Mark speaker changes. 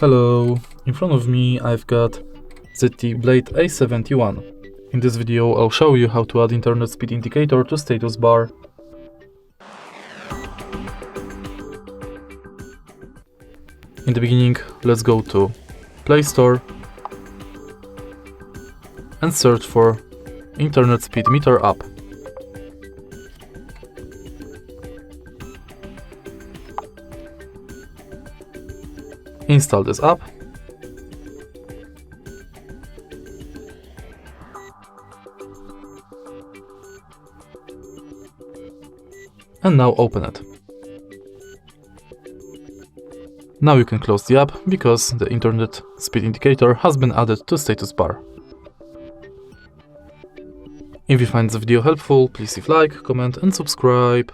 Speaker 1: Hello, in front of me I've got ZTE Blade A71. In this video I'll show you how to add internet speed indicator to status bar. In the beginning, let's go to Play Store and search for Internet Speed Meter app. Install this app and now open it. Now you can close the app because the internet speed indicator has been added to status bar. If you find this video helpful, please leave a like, comment and subscribe.